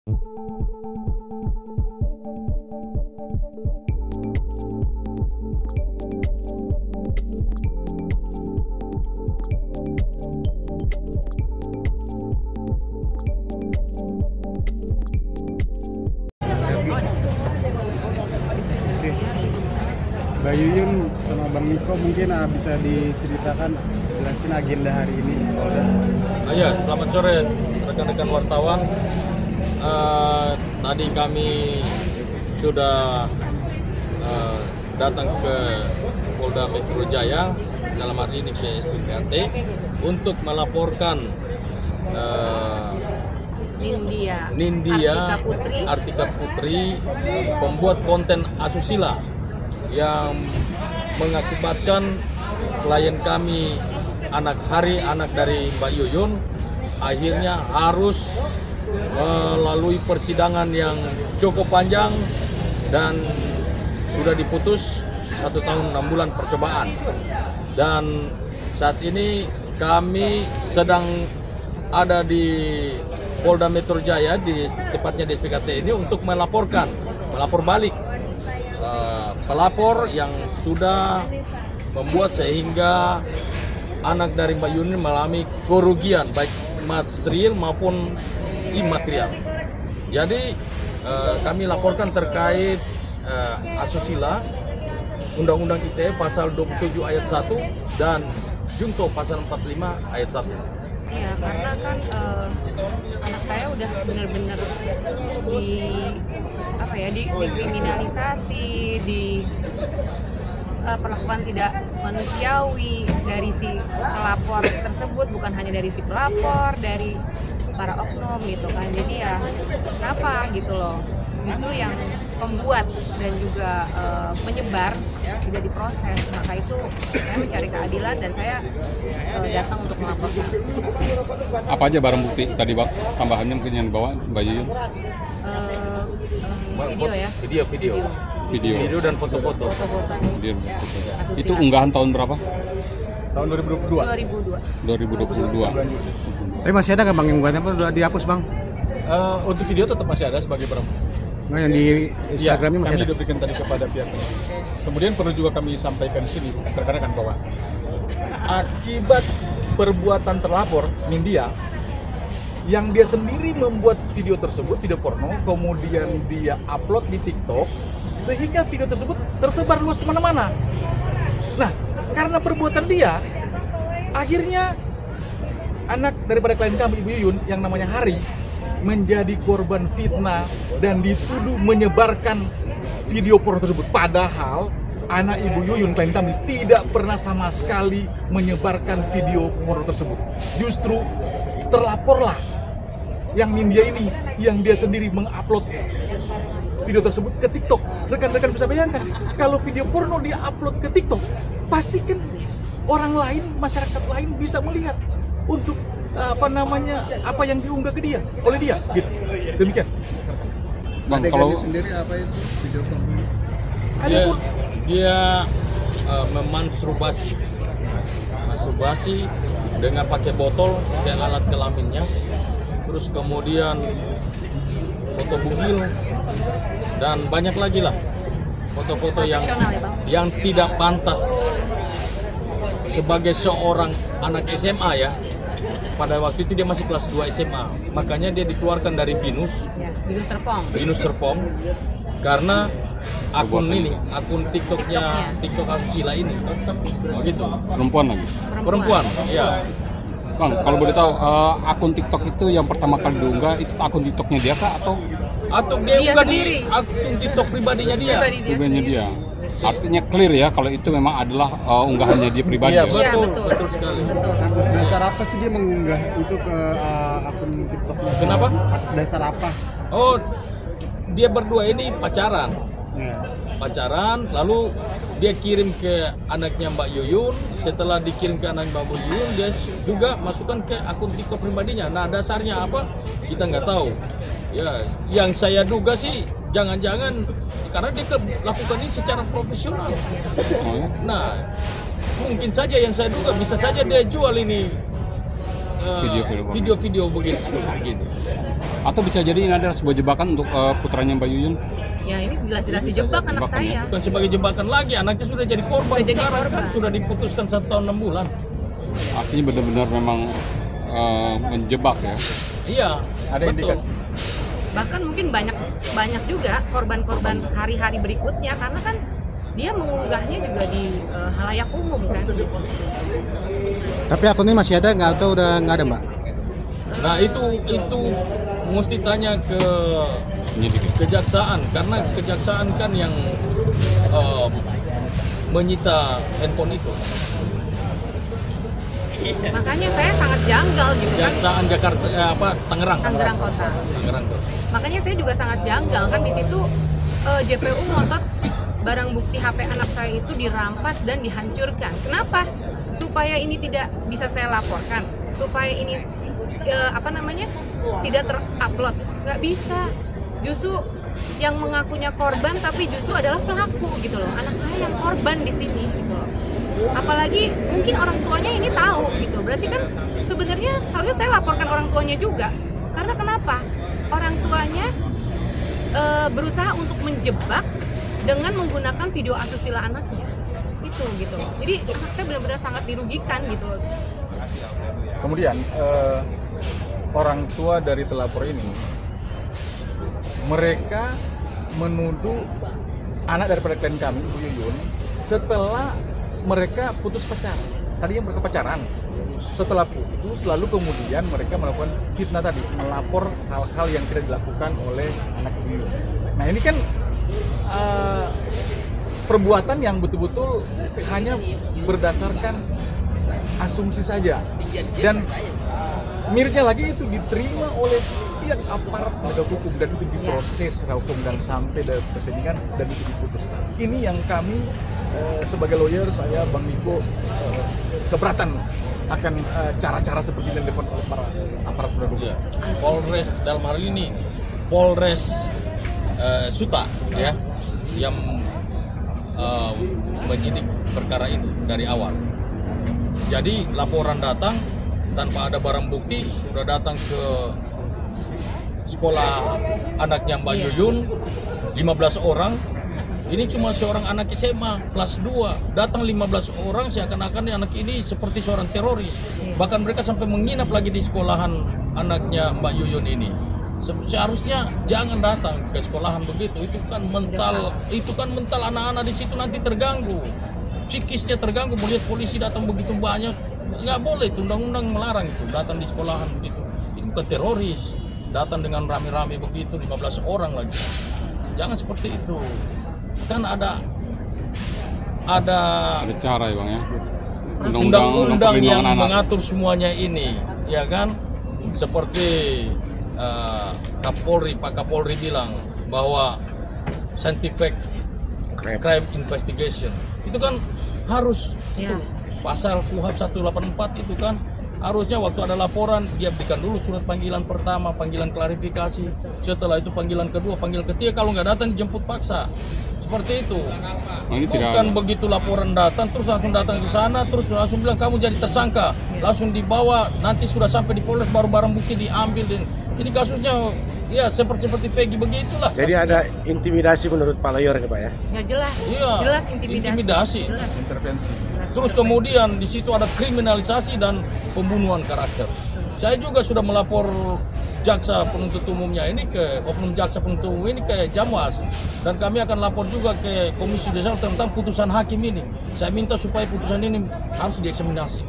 Mbak Yuyun sama Bang Niko mungkin bisa diceritakan, jelasin agenda hari ini di Polda. Ya, selamat sore rekan-rekan wartawan. Tadi kami sudah datang ke Polda Metro Jaya, dalam hari ini ke SPKT, untuk melaporkan Nindya Artika Putri, pembuat konten asusila yang mengakibatkan klien kami, anak dari Mbak Yuyun, akhirnya harus melalui persidangan yang cukup panjang dan sudah diputus 1 tahun 6 bulan percobaan. Dan saat ini kami sedang ada di Polda Metro Jaya, tepatnya di SPKT ini, untuk melapor balik pelapor yang sudah membuat sehingga anak dari Mbak Yuyun mengalami kerugian baik material maupun imaterial. Jadi kami laporkan terkait asusila, Undang-Undang ITE pasal 27 ayat 1 dan Junto pasal 45 ayat 1. Iya, karena kan anak saya udah benar-benar dikriminalisasi, perlakuan tidak manusiawi dari si pelapor tersebut, bukan hanya dari si pelapor, dari para oknum gitu kan. Jadi ya kenapa gitu loh, justru yang pembuat dan juga penyebar tidak diproses. Maka itu saya mencari keadilan dan saya datang untuk melaporkan. Apa aja barang bukti tadi Bang, tambahannya mungkin yang dibawa Mbak Yuyun? Video dan foto-foto. Itu unggahan tahun berapa? Tahun 2022. 2022. Tapi masih ada nggak Bang yang buatnya udah dihapus Bang? Untuk video tetap masih ada sebagai barang. Nggak, yang di Instagramnya masih kami ada? Sudah berikan tadi kepada pihaknya. Kemudian perlu juga kami sampaikan di sini rekan-rekan bahwa akibat perbuatan terlapor Nindya, yang dia sendiri membuat video tersebut, video porno, kemudian dia upload di TikTok, sehingga video tersebut tersebar luas kemana-mana. Nah, karena perbuatan dia, akhirnya anak daripada klien kami, Ibu Yuyun, yang namanya Hari, menjadi korban fitnah dan dituduh menyebarkan video porno tersebut. Padahal anak Ibu Yuyun, klien kami, tidak pernah sama sekali menyebarkan video porno tersebut. Justru terlaporlah yang Nindya ini, yang dia sendiri mengupload video tersebut ke TikTok. Rekan-rekan bisa bayangkan, kalau video porno dia upload ke TikTok, pasti kan orang lain, masyarakat lain bisa melihat untuk apa yang diunggah ke dia oleh dia, gitu. Demikian. Bang, kalau sendiri apa itu video porno? Dia memasturbasi dengan pakai botol dan alat kelaminnya, terus kemudian foto bugil dan banyak lagi lah foto-foto yang tidak pantas sebagai seorang anak SMA ya. Pada waktu itu dia masih kelas 2 SMA, makanya dia dikeluarkan dari Binus Serpong karena akun TikToknya TikTok asusila ini. Gitu. perempuan, ya. Bang, kalau boleh tahu akun TikTok itu yang pertama kali diunggah itu akun TikToknya dia kah atau dia unggah di akun TikTok pribadinya dia? Pribadinya dia. Artinya clear ya kalau itu memang adalah unggahannya dia pribadi. Iya, ya? betul sekali. Atas dasar apa sih dia mengunggah itu ke akun TikToknya? Kenapa? Atas dasar apa? Oh, dia berdua ini pacaran. Ya. Pacaran, lalu dia kirim ke anaknya Mbak Yuyun. Setelah dikirim ke anak Mbak Yuyun, dia juga masukkan ke akun TikTok pribadinya. Nah, dasarnya apa? Kita nggak tahu. Ya, yang saya duga sih jangan-jangan karena dia lakukan ini secara profesional. Nah, mungkin saja yang saya duga bisa saja dia jual ini video-video begitu. Atau bisa jadi ini adalah sebuah jebakan untuk putranya Mbak Yuyun? Ya ini jelas-jelas dijebak anak jebakan, saya. Bukan sebagai jebakan lagi, anaknya sudah jadi korban. Sudah jadi Sekarang kan korban. sudah diputuskan 1 tahun 6 bulan. Artinya benar-benar memang menjebak ya. Iya, Ada betul. indikasi. Bahkan mungkin banyak juga korban-korban hari-hari berikutnya karena kan dia mengunggahnya juga di halayak umum kan. Tapi akunnya masih ada nggak atau udah nggak ada, Mbak? Nah itu mesti tanya ke Penyidik. kejaksaan, karena kejaksaan kan yang menyita handphone itu. Makanya saya sangat janggal gitu kan. Kejaksaan Jakarta Tangerang. Tangerang Kota. Tangerang. Makanya saya juga sangat janggal kan di situ JPU ngotot barang bukti HP anak saya itu dirampas dan dihancurkan. Kenapa? Supaya ini tidak bisa saya laporkan, supaya ini tidak terupload. Nggak bisa. Justru yang mengakunya korban tapi justru adalah pelaku gitu loh. Anak saya yang korban di sini gitu loh. Apalagi mungkin orang tuanya ini tahu gitu. Berarti kan sebenarnya harusnya saya laporkan orang tuanya juga. Karena kenapa? Orang tuanya berusaha untuk menjebak dengan menggunakan video asusila anaknya. Itu gitu loh. Jadi anak saya benar-benar sangat dirugikan gitu loh. Kemudian orang tua dari telapor ini, mereka menuduh anak daripada klien kami, Ibu Yuyun, setelah mereka putus pacaran. Tadinya mereka pacaran. Setelah putus, lalu kemudian mereka melakukan fitnah tadi, melapor hal-hal yang tidak dilakukan oleh anak Ibu Yuyun. Nah ini kan perbuatan yang betul-betul hanya berdasarkan asumsi saja. Dan mirisnya lagi itu diterima oleh pihak aparat penegak hukum dan itu diproses secara hukum dan sampai dari persidangan dan itu diputus. Ini yang kami sebagai lawyer, saya Bang Niko keberatan akan cara-cara seperti ini dilakukan oleh para aparat penegak hukum. Iya. Polres dalam hal ini Polres Suta ya yang menyidik perkara itu dari awal. Jadi laporan datang tanpa ada barang bukti, sudah datang ke sekolah anaknya Mbak Yuyun 15 orang. Ini cuma seorang anak SMA kelas 2, datang 15 orang seakan-akan anak ini seperti seorang teroris. Bahkan mereka sampai menginap lagi di sekolahan anaknya Mbak Yuyun ini. Seharusnya jangan datang ke sekolahan begitu. Itu kan mental anak-anak di situ nanti terganggu. Psikisnya terganggu melihat polisi datang begitu banyak. Nggak boleh, itu undang-undang melarang itu datang di sekolahan begitu. Ini bukan teroris, datang dengan rame-rame begitu 15 orang lagi. Jangan seperti itu. Kan ada cara ya Bang ya. undang-undang yang perlindungan anak. mengatur semuanya ini, ya kan? Seperti Pak Kapolri bilang bahwa scientific crime investigation itu kan harus Ya. pasal KUHP 184 itu kan harusnya waktu ada laporan dia berikan dulu surat panggilan pertama, panggilan klarifikasi, setelah itu panggilan kedua, panggil ketiga, kalau nggak datang dijemput paksa. Seperti itu. Ini Bukan tidak begitu laporan datang terus langsung datang ke sana terus langsung bilang kamu jadi tersangka, langsung dibawa, nanti sudah sampai di Polres baru barang bukti diambil. Ini kasusnya ya seperti Peggy begitulah. Jadi ada intimidasi menurut Pak Lawyer nih Pak ya? Ya jelas. Iya, Jelas intimidasi. Jelas. Intervensi. Terus kemudian di situ ada kriminalisasi dan pembunuhan karakter. Saya juga sudah melapor jaksa penuntut umumnya ini ke oknum jaksa penuntut umum ini ke Jamwas, dan kami akan lapor juga ke Komisi Judisial tentang putusan hakim ini. Saya minta supaya putusan ini harus dieksaminasi.